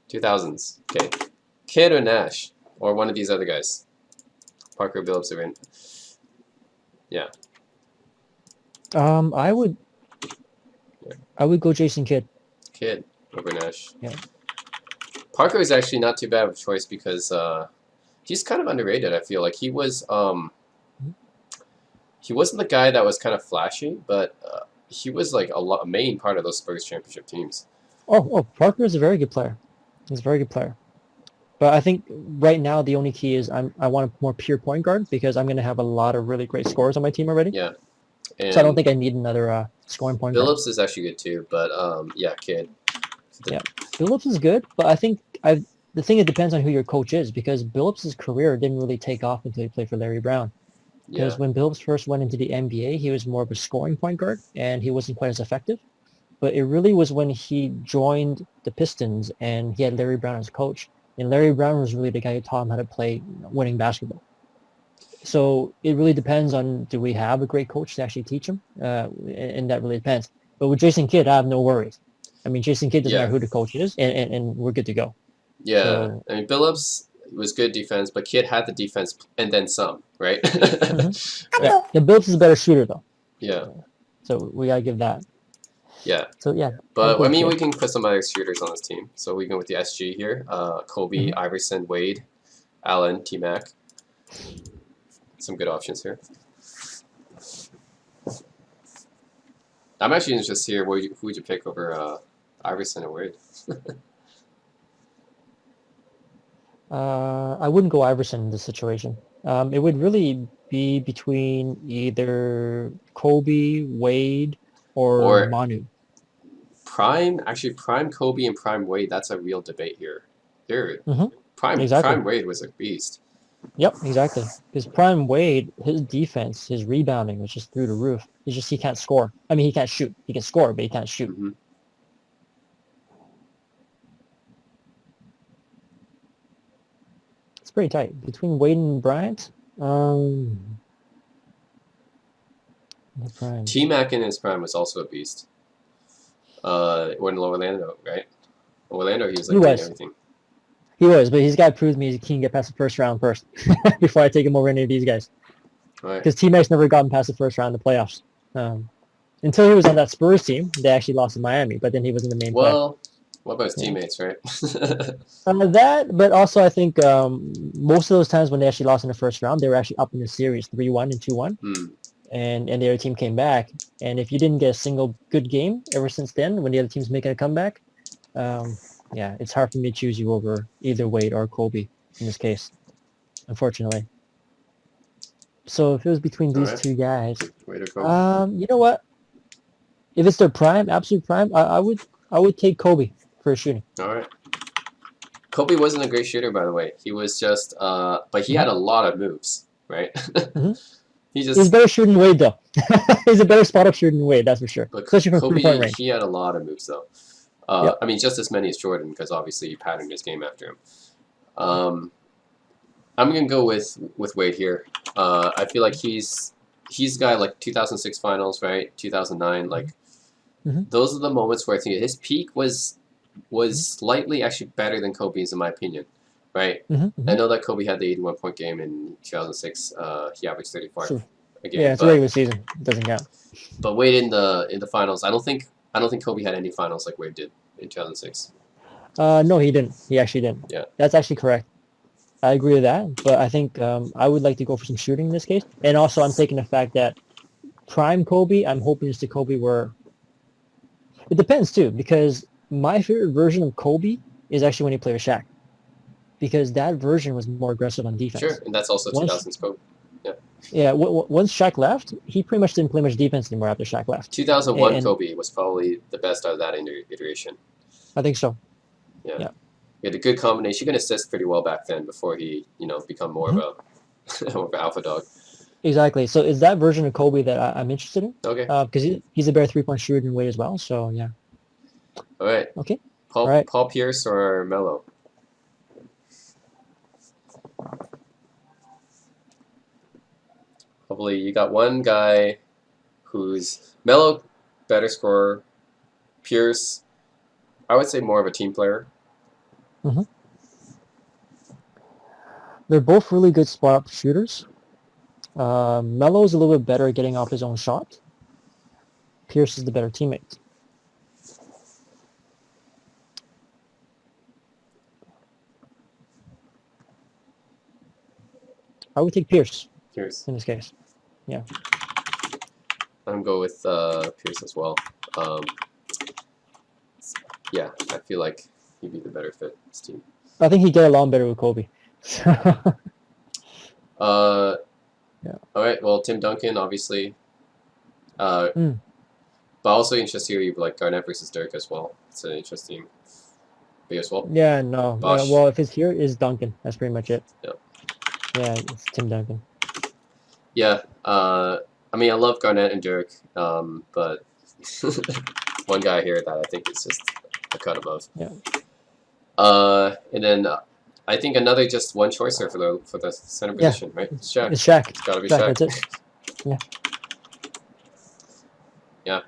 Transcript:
2000s. Okay. Kidd or Nash? Or one of these other guys? Parker, Billups, or in. Yeah. I would go Jason Kidd. Kidd over Nash. Yeah. Parker is actually not too bad of a choice because he's kind of underrated. I feel like he wasn't the guy that was kind of flashy, but he was like a main part of those Spurs championship teams. Oh, Parker is a very good player. He's a very good player. But I think right now the only key is I want a more pure point guard because I'm going to have a lot of really great scorers on my team already. Yeah. And so I don't think I need another scoring point guard. Billups is actually good too, but yeah, Kidd. Yeah, Billups is good, but I think the thing, it depends on who your coach is because Billups' career didn't really take off until he played for Larry Brown. Because when Billups first went into the NBA, he was more of a scoring point guard and he wasn't quite as effective. But it really was when he joined the Pistons and he had Larry Brown as coach. And Larry Brown was really the guy who taught him how to play winning basketball. So it really depends on, do we have a great coach to actually teach him? And that really depends. But with Jason Kidd, I have no worries. I mean, Jason Kidd doesn't matter who the coach is, and we're good to go. Yeah. So, I mean, Billups was good defense, but Kidd had the defense and then some, right? Yeah, Billups is a better shooter, though. Yeah. So we got to give that. Yeah. So, yeah. But, I mean, we can put some other shooters on this team. So we go with the SG here. Kobe, Iverson, Wade, Allen, T-Mac. Some good options here. I'm actually interested to hear who would you pick over Iverson or Wade? I wouldn't go Iverson in this situation. It would really be between either Kobe, Wade, or Manu. Prime Kobe and prime Wade, that's a real debate here. Prime Wade was a beast. Yep, exactly. Because prime Wade, his defense, his rebounding was just through the roof. It's just he can't score. I mean, he can't shoot. He can score, but he can't shoot. It's pretty tight. Between Wade and Bryant, T-Mac in his prime was also a beast. When Orlando, right? Orlando, he was like doing everything. He was, but he's got to prove to me he can get past the first round first before I take him over any of these guys. Because T-Mac's never gotten past the first round in the playoffs. Until he was on that Spurs team, they actually lost in Miami, but then he was in the main play. Well, what about his teammates, right? That, but also I think most of those times when they actually lost in the first round, they were actually up in the series 3-1 and 2-1. And the other team came back. And if you didn't get a single good game ever since then, when the other team's making a comeback, yeah, it's hard for me to choose you over either Wade or Kobe in this case, unfortunately. So if it was between these two guys, you know what? If it's their prime, absolute prime, I would take Kobe for shooting. All right. Kobe wasn't a great shooter, by the way. He was just, but he had a lot of moves, right? He's better shooting than Wade, though. He's a better spot-up shooter than Wade, that's for sure. But especially from Kobe, three-point range. He had a lot of moves, though. I mean, just as many as Jordan, because obviously he patterned his game after him. I'm gonna go with Wade here. I feel like he's got like 2006 finals, right? 2009, like those are the moments where I think his peak was slightly actually better than Kobe's in my opinion, right? I know that Kobe had the 81-point game in 2006. He averaged 35 a game. Yeah, it's a regular season. It doesn't count. But Wade in the finals, I don't think Kobe had any finals like Wade did in 2006. No, he didn't. He actually didn't. Yeah. That's actually correct. I agree with that, but I think I would like to go for some shooting in this case. And also, I'm taking the fact that prime Kobe, I'm hoping it's the Kobe where... It depends, too, because my favorite version of Kobe is actually when he played with Shaq. Because that version was more aggressive on defense. Sure, and that's also 2000s Kobe. Yeah. Yeah, once Shaq left, he pretty much didn't play much defense anymore after Shaq left. 2001 Kobe was probably the best out of that iteration. I think so. Yeah. He had a good combination. He could assist pretty well back then before he, become more of an alpha dog. Exactly. So is that version of Kobe that I'm interested in? Okay. Because he's a better three-point shooter in Wade as well. So yeah. All right. Okay. Paul Pierce or Melo? Hopefully you got one guy who's Melo, better scorer. Pierce, I would say more of a team player. Hmm. They're both really good spot-up shooters. Melo's a little bit better at getting off his own shot. Pierce is the better teammate. I would take Pierce Pierce. in this case. Yeah. I'm go with Pierce as well. Yeah, I feel like he'd be the better fit for this team. I think he'd get along better with Kobe. Yeah. All right. Well, Tim Duncan, obviously. But also interested here, you like Garnett versus Dirk as well. It's an interesting pick as well. Yeah, no. Bosh. Well, if it's here, is Duncan. That's pretty much it. Yeah. Yeah, it's Tim Duncan. Yeah. I mean, I love Garnett and Dirk, but one guy here that I think is just a cut above. Yeah. And then I think another just one choicer for the center position, right? It's Shaq. It's Shaq. It's gotta be Shaq. Shaq. That's it. Yeah. Yeah.